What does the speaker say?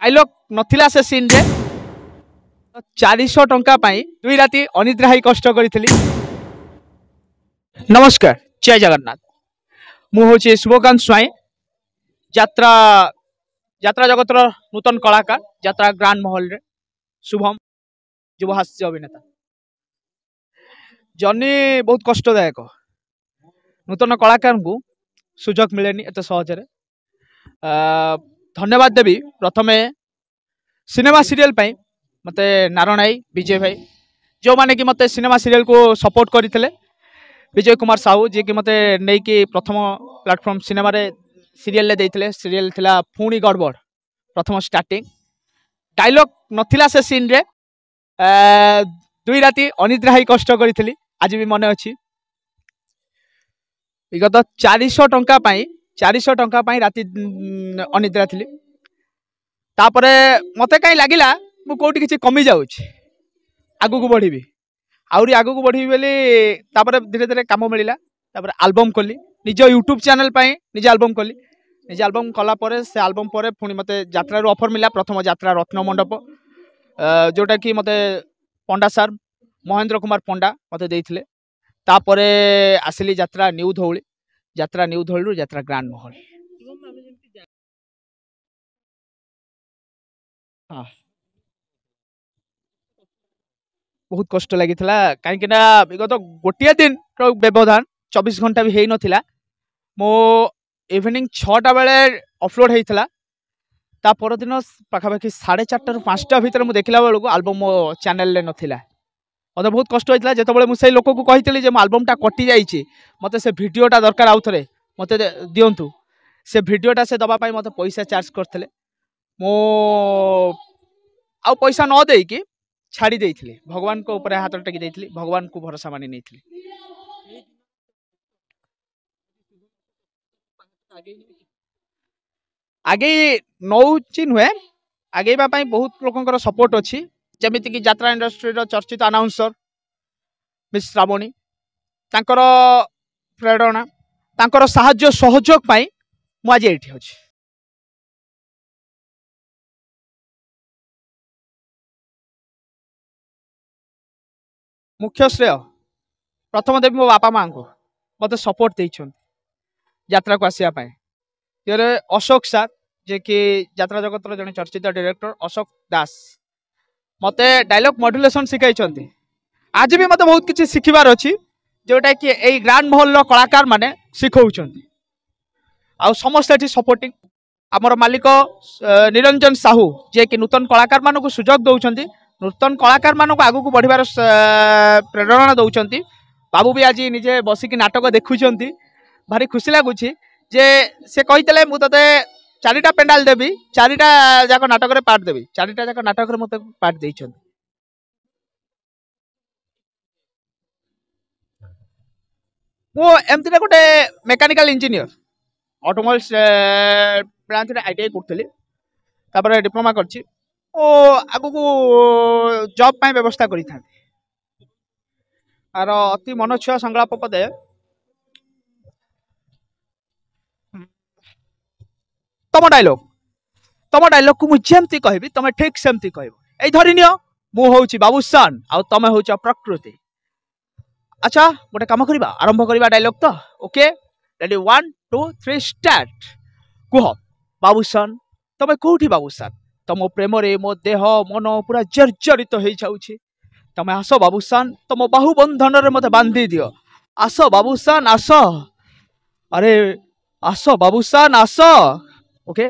Dialogue नथिला से scene रे 400 टंका पाई 2 राति अनिद्रा ही कष्ट करी। नमस्कार, जय जगन्नाथ। मु हूँ शुभकांत स्वाई, यात्रा यात्रा जगतर नूतन कलाकार, यात्रा ग्रांड महल रे शुभम युवहास्य अभिनेता। जर्नी बहुत कष्टदायक। नूतन कलाकार को सुजोग मिलेनी एत सहजरे। धन्यवाद देवी प्रथमे सिनेमा सीरियल पाई मते नारायण विजय भाई जो माने कि मते सिनेमा सीरियल को सपोर्ट करते। विजय कुमार साहू जी की मते नहीं कि प्रथम प्लेटफॉर्म सिनेमा रे सीरियल ले देइथिले। सीरियल थिला पुणी गड़बड़ प्रथम स्टार्टिंग। डायलॉग नथिला से सीन रे 2 राति अनिद्रा ही कष्ट करी। आज भी मन अच्छी विगत 400 टंका पाई राति अनिद्रा थी। तापरे मते कहीं लगिला मु कोठी किछि कमी जाउछि, आगु को बढ़ी आउरी आगु को बढ़ी बोली। तापरे धीरे धीरे काम मिलला। तापरे एल्बम कली निज यूट्यूब चैनल पाई निज एल्बम कली। निज एल्बम कला परे से एल्बम परे पुणी मते यात्रा रो ऑफर मिला। प्रथम यात्रा रत्न मंडप जोटा कि मते पंडा सर महेंद्र कुमार पंडा मते देइथिले। तापरे आसिली यात्रा न्यू धौली। यात्रा न्यू धौली यात्रा ग्रांड महल। हाँ, बहुत कष्ट लगी कहीं विगत गोटे दिन व्यवधान 24 घंटा भी है नथिला। मो इवनिंग 6टा बेले अपलोड होता। ता पर दिन पाखापाखि 4:30 ରୁ 5टा भितर मुझे देखला बेलू एल्बम मो चैनल नथिला। मत बहुत कष्ट होता जो मुझे लोक को कही एल्बमटा कटि जाइए, मत से भिडटा दरकार आउ थे मत दिंतु। से भिडटा से दवाई मत पैसा चार्ज करते। मो आउ पैसा न देकी छाड़ी देइथिले। भगवान को ऊपर हाथ टेकी देइथिले। भगवान को भरोसा मानि नेइथिले। आगे नौची नुहे आगे बहुत लोकंकर सपोर्ट अच्छी। जमीती कि यात्रा इंडस्ट्री रो चर्चित अनाउंसर मिस श्रावणी तांकर प्रेरणा तांकर साहाय्य सहयोग पाई मु आज एठी अछि। मुख्य श्रेय प्रथम देवी मो बापा माँ को मत सपोर्ट देइछन यात्रा को आसिया पाई। अशोक सर जे कि यात्रा जगत जड़े चर्चित डायरेक्टर अशोक दास मते डायलॉग मॉड्यूलेशन शिखाई। आज भी मते बहुत किसी शिखिबार अच्छी जोटा कि यही ग्रांड महल कलाकार माने शिखौछन। आ समस्त एठी सपोर्टिंग आमर मालिक निरंजन साहू जे कि नूतन कलाकार मान को सुजोग दौरान नूतन कलाकार मान को आगु को बढ़िबार प्रेरणा दौरान। बाबू भी आज निजे बसिक नाटक देखुं भारी खुशी लगुच जे से कही मुझे 4टा पेंडाल देवी 4टा जाक नाटक रे पार्ट देवी 4टा जाक नाटक रे मते पार्ट देइछन। वो एमती गोटे मेकानिकल इंजीनियर ऑटोमोबाइल्स ब्रांच रे आईटीआई करथली। तापर डिप्लोमा करछि। ओ आगु को जॉब पाई व्यवस्था करि था। आर अति मनछुआ संगलाप पदे तम डायलॉग को मुझे कहबी तमे ठीक सेमती कहबो। ए धरि नियो मु होउची बाबूसान आ तमे होउच प्रकृति। अच्छा गोटे काम करबा आरंभ करबा डायलॉग तो ओके रेडी 1 2 3 स्टार्ट। कुह बाबूसान तमे कोठी बाबूसान तम प्रेम रे मो देह मन पूरा जर्जरित हो जाउछि। तमे आस बाबूसान तम बाहु बंधन रे मते बांधी दियो। आस बाबूसान आस। अरे आस बाबूसान आस। ओके